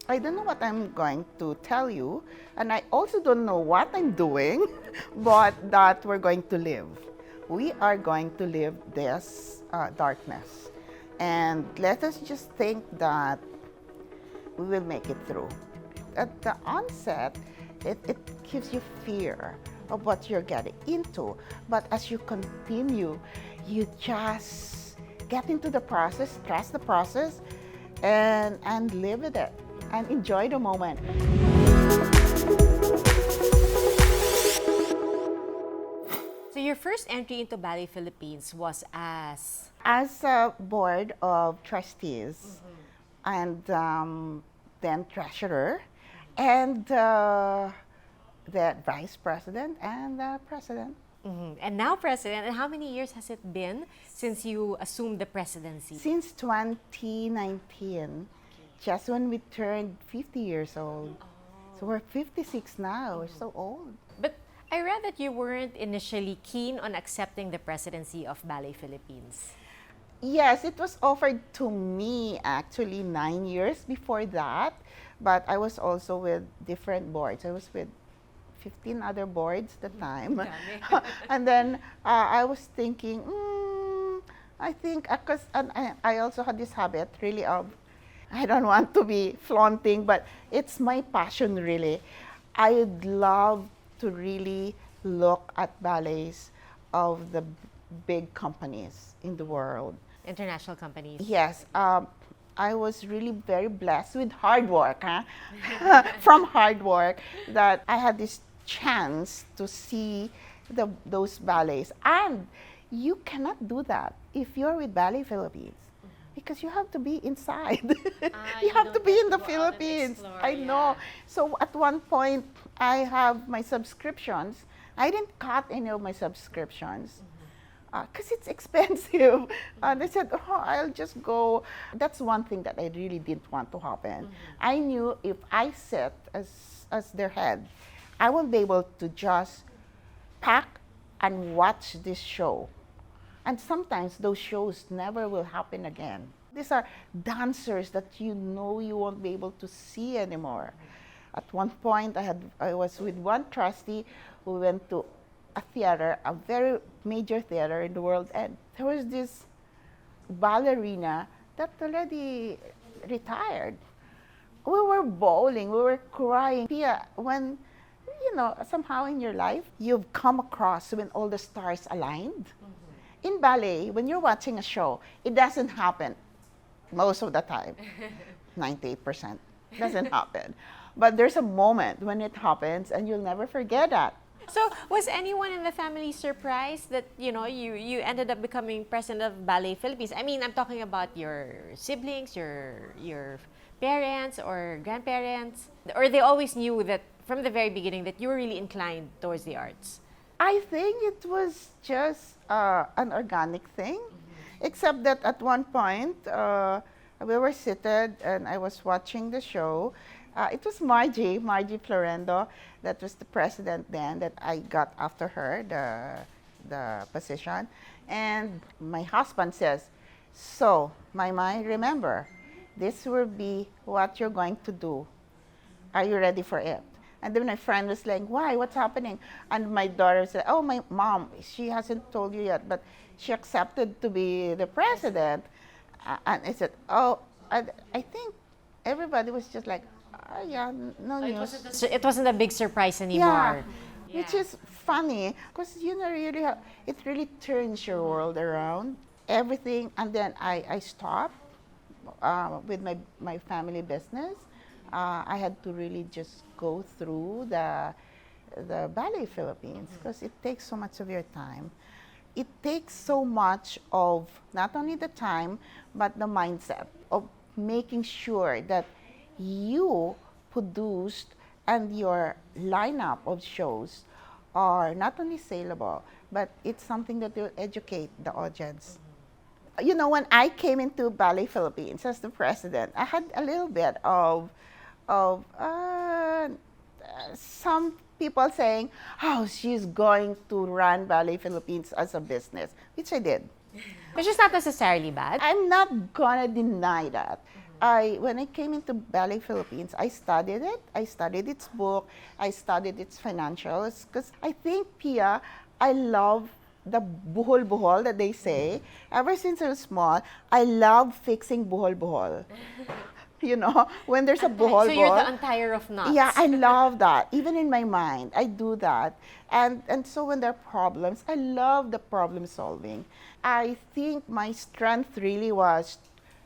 I don't know what I'm going to tell you, and I also don't know what I'm doing, but that we're going to live. We are going to live this darkness. And let us just think that we will make it through. At the onset, it gives you fear of what you're getting into. But as you continue, you just get into the process, trust the process, and live with it and enjoy the moment. So your first entry into Ballet Philippines was As a board of trustees and then treasurer and the vice president and the president. And now president. And how many years has it been since you assumed the presidency? Since 2019, just when we turned 50 years old. So we're 56 now, we're so old. But I read that you weren't initially keen on accepting the presidency of Ballet Philippines. Yes, it was offered to me actually 9 years before that, but I was also with different boards. I was with 15 other boards at the time. And then I was thinking, I think, because I also had this habit really of, I don't want to be flaunting, but it's my passion really. I'd love to really look at ballets of the big companies in the world. International companies. Yes, I was really very blessed with hard work, from hard work, that I had this chance to see those ballets. And you cannot do that if you're with Ballet Philippines, because you have to be inside. You have to be in the Philippines. I know. So at one point, I have my subscriptions. I didn't cut any of my subscriptions because it's expensive. And I said, I'll just go. That's one thing that I really didn't want to happen. I knew if I sit as their head, I won't be able to just pack and watch this show. And sometimes those shows never will happen again. These are dancers that you know you won't be able to see anymore. At one point, I was with one trustee who went to a theater, a very major theater in the world, and there was this ballerina that already retired. We were bawling, we were crying. Pia, when, somehow in your life, you've come across when all the stars aligned. In ballet, when you're watching a show, it doesn't happen most of the time. 98% doesn't happen. But there's a moment when it happens and you'll never forget that. So was anyone in the family surprised that, you ended up becoming president of Ballet Philippines? I mean, I'm talking about your siblings, your parents or grandparents. Or they always knew that from the very beginning that you were really inclined towards the arts? I think it was just an organic thing, except that at one point we were seated and I was watching the show. It was Margie Florendo, that was the president then, that I got after her, the position. And my husband says, so, Maymay, remember, this will be what you're going to do. Are you ready for it? And then my friend was like, why? What's happening? And my daughter said, oh, my mom, she hasn't told you yet, but she accepted to be the president. And I said, I think everybody was just like, yeah, no news. It wasn't a big surprise anymore. Yeah. Which is funny, because it really turns your world around, everything. And then I stopped with my family business. I had to really just go through the Ballet Philippines, because it takes so much of your time. It takes so much of not only the time, but the mindset of making sure that you produced and your lineup of shows are not only saleable, but it's something that will educate the audience. When I came into Ballet Philippines as the president, I had a little bit of some people saying, she's going to run Ballet Philippines as a business, which I dit. Which is not necessarily bad. I'm not gonna deny that. when I came into Ballet Philippines, I studied it. I studied its book. I studied its financials because I think, Pia, I love the buhol-buhol that they say. Ever since I was small, I love fixing buhol-buhol. You know, when there's a buhol-buhol. So you're the untier of knots. Yeah, I love that. Even in my mind, I do that. And so when there are problems, I love the problem solving. I think my strength really was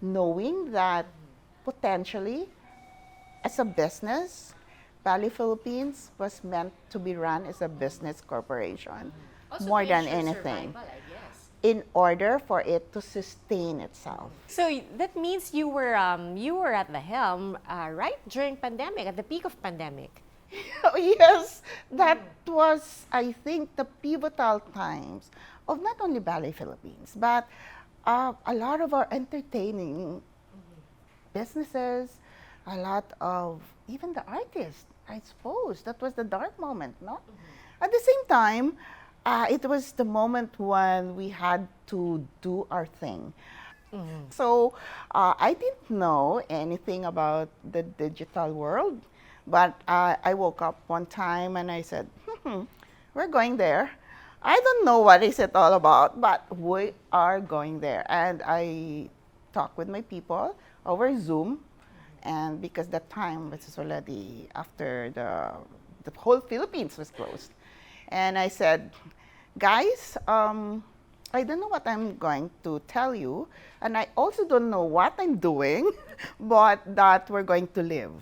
knowing that potentially, as a business, Ballet Philippines was meant to be run as a business corporation Also more to than ensure anything, survival, I guess. in order for it to sustain itself. So that means you were at the helm right during pandemic, at the peak of pandemic. Yes, that was, I think, the pivotal times of not only Ballet Philippines, but a lot of our entertaining businesses, a lot of even the artists, I suppose. That was the dark moment, no? At the same time, it was the moment when we had to do our thing. So I didn't know anything about the digital world, but I woke up one time and I said, we're going there. I don't know what is it all about, but we are going there. And I talked with my people over Zoom, and because that time it was already after the whole Philippines was closed. And I said, guys, I don't know what I'm going to tell you, and I also don't know what I'm doing, but that we're going to live.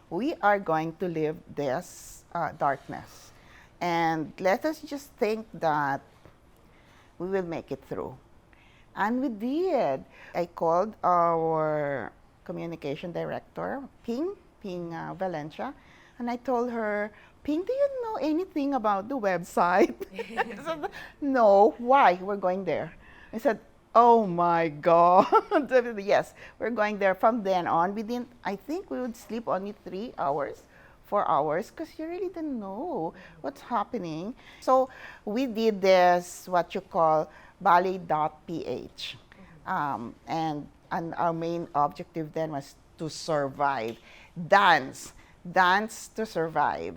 We are going to live this darkness. And let us just think that we will make it through. And we did. I called our communication director, Ping Valencia, and I told her, Ping, do you know anything about the website? I said, no, why? We're going there. I said, oh my God. Yes, we're going there. From then on, I think we would sleep only 3 hours, 4 hours, because you really didn't know what's happening. So we did this, what you call ballet.ph. And our main objective then was to survive. Dance to survive.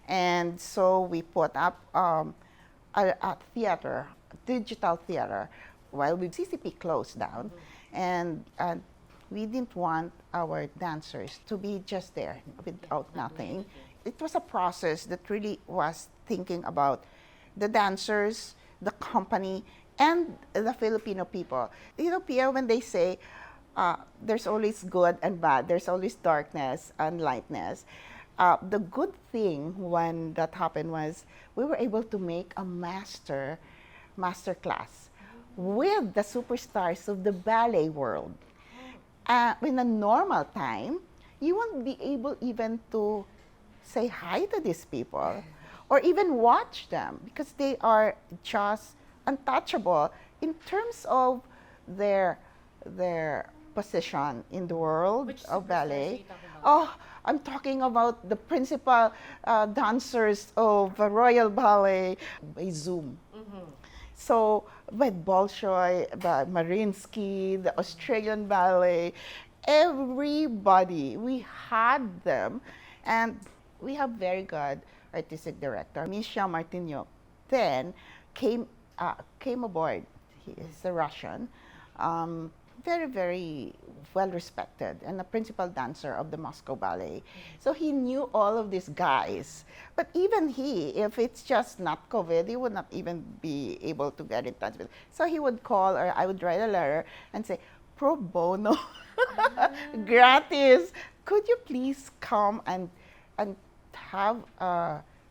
And so we put up a theater, digital theater, while CCP closed down. And we didn't want our dancers to be just there without nothing. It was a process that really was thinking about the dancers, the company, and the Filipino people. You know, Pia, when they say there's always good and bad, there's always darkness and lightness, the good thing when that happened was we were able to make a master class with the superstars of the ballet world. In a normal time, you won't be able even to say hi to these people or even watch them because they are just untouchable in terms of their position in the world Which of superstars ballet. are you talking about? Oh, I'm talking about the principal dancers of Royal Ballet by Zoom. So, with Bolshoi, Mariinsky, the Australian Ballet, everybody, we had them. And we have very good artistic director. Misha Martinyuk then came aboard. He is a Russian. Very, very well respected and a principal dancer of the Moscow Ballet. So he knew all of these guys. But even he, if it's just not COVID, he would not even be able to get in touch with. So he would call, or I would write a letter and say, pro bono, gratis, could you please come and have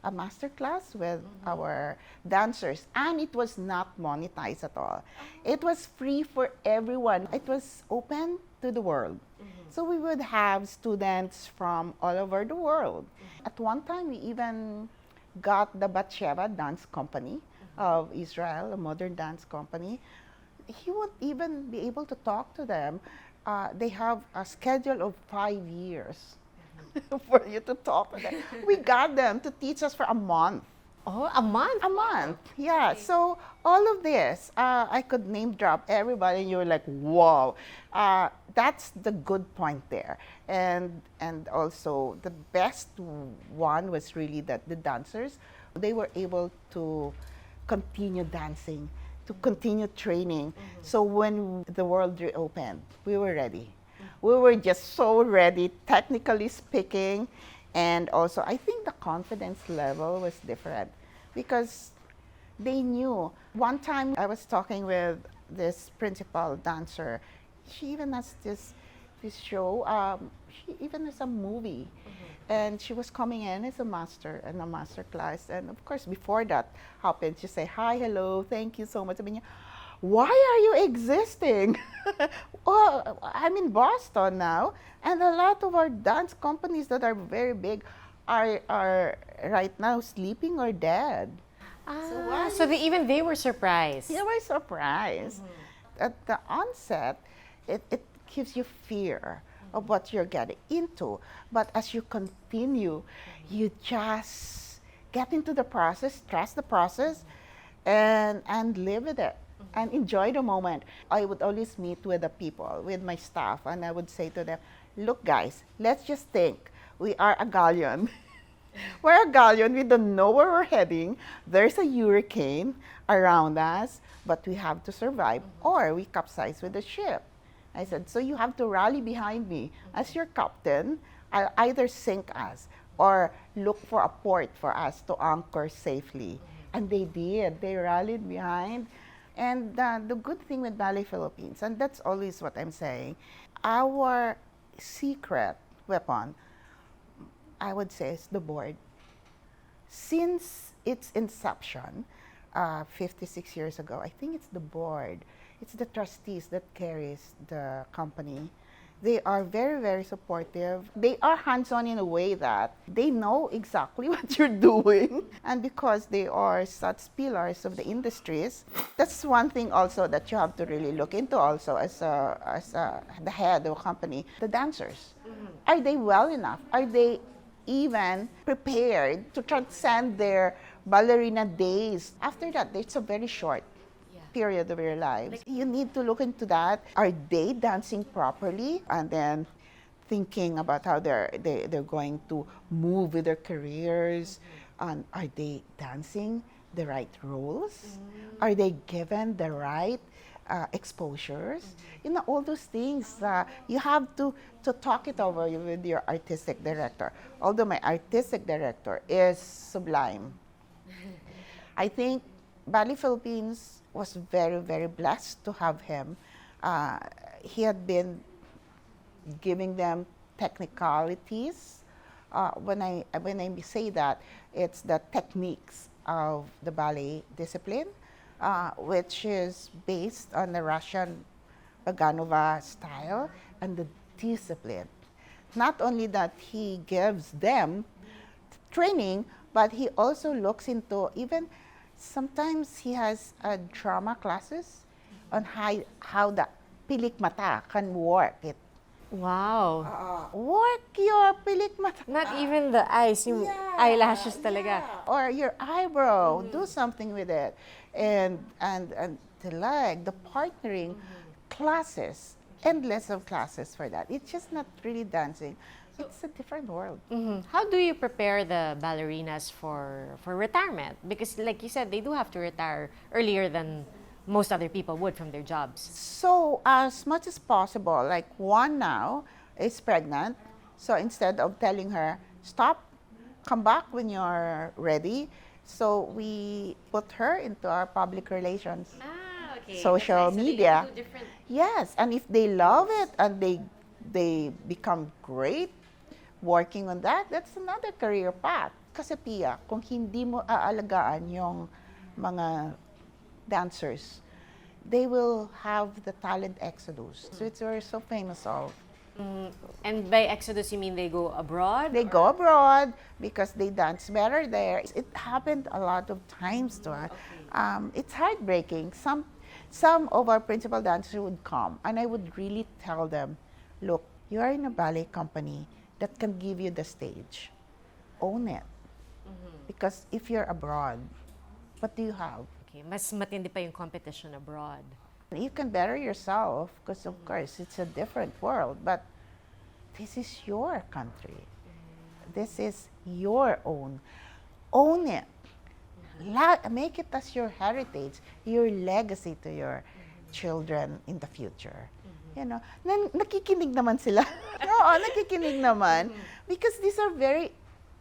a master class with our dancers, and it was not monetized at all. It was free for everyone. It was open to the world. So we would have students from all over the world. At one time, we even got the Batsheva dance company of Israel, a modern dance company. He won't even be able to talk to them. They have a schedule of 5 years for you to talk to them. We got them to teach us for a month. Oh, a month? A month, yeah. So all of this, I could name drop everybody, and you're like, wow. That's the good point there, and also the best one was really that the dancers, they were able to continue dancing, to continue training. So when the world reopened, we were ready. We were just so ready, technically speaking, and also I think the confidence level was different because they knew. One time I was talking with this principal dancer. She even has this show. She even has a movie, and she was coming in as a master in a master class. And of course, before that happened, she say hi, hello, thank you so much. Sabi niya, why are you existing? Oh, I'm in Boston now, and a lot of our dance companies that are very big are right now sleeping or dead. Ah, so even they were surprised. You were surprised. At the onset, it gives you fear of what you're getting into. But as you continue, you just get into the process, trust the process, and live with it and enjoy the moment. I would always meet with the people, with my staff, and I would say to them, look, guys, let's just think we are a galleon. We're a galleon. We don't know where we're heading. There's a hurricane around us, but we have to survive, or we capsize with the ship. I said, so you have to rally behind me as your captain. I'll either sink us or look for a port for us to anchor safely. And they did. They rallied behind. And the good thing with Ballet Philippines, and that's always what I'm saying, our secret weapon, I would say, is the board. Since its inception, 56 years ago, I think it's the board. It's the trustees that carries the company. They are very, very supportive. They are hands-on in a way that they know exactly what you're doing. And because they are such pillars of the industries, that's one thing also that you have to really look into also as the head of a company. The dancers, are they well enough? Are they even prepared to transcend their ballerina days? After that, it's a very short period of your lives. You need to look into that. Are they dancing properly? And then thinking about how they're going to move with their careers. And are they dancing the right roles? Are they given the right exposures? You know, all those things. You have to talk it over with your artistic director. Although my artistic director is sublime. I think Ballet Philippines was very, very blessed to have him. He had been giving them technicalities. When I say that, it's the techniques of the ballet discipline, which is based on the Russian Paganova style and the discipline. Not only that he gives them training, but he also looks into even sometimes he has drama classes on how the pilik mata can work it. Wow. Work your pilik mata. Not even the eyes, yung eyelashes talaga. Or your eyebrow, do something with it. And the leg, the partnering classes, endless of classes for that. It's just not really dancing. It's a different world. How do you prepare the ballerinas for retirement? Because like you said, they do have to retire earlier than most other people would from their jobs. So as much as possible, like one now is pregnant. So instead of telling her, stop, come back when you're ready. So we put her into our public relations. Okay. Social media. So they can do different. Yes, and if they love it and they become great working on that, that's another career path. Kasi Pia, kung hindi mo aalagaan yung mga dancers, they will have the talent exodus. So it's we're so famous of. And by exodus, you mean they go abroad? They go abroad because they dance better there. It happened a lot of times to us. It's heartbreaking. Some of our principal dancers would come, and I would really tell them, look, you are in a ballet company that can give you the stage. Own it. Because if you're abroad, what do you have? Okay, mas matindi pa yung competition abroad. You can better yourself because, of course, it's a different world, but this is your country. This is your own. Own it. Make it as your heritage, your legacy to your children in the future. You know, nakikinig naman sila. Oo, nakikinig naman. Because these are very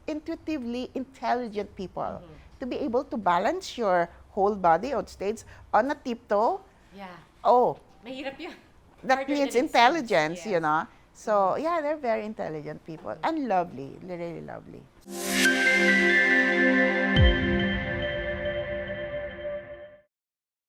intuitively intelligent people. To be able to balance your whole body on stage on a tiptoe, Yeah. oh, Mahirap yun. that Harder needs than it intelligence, seems, you know. So, yeah, they're very intelligent people and lovely, really lovely.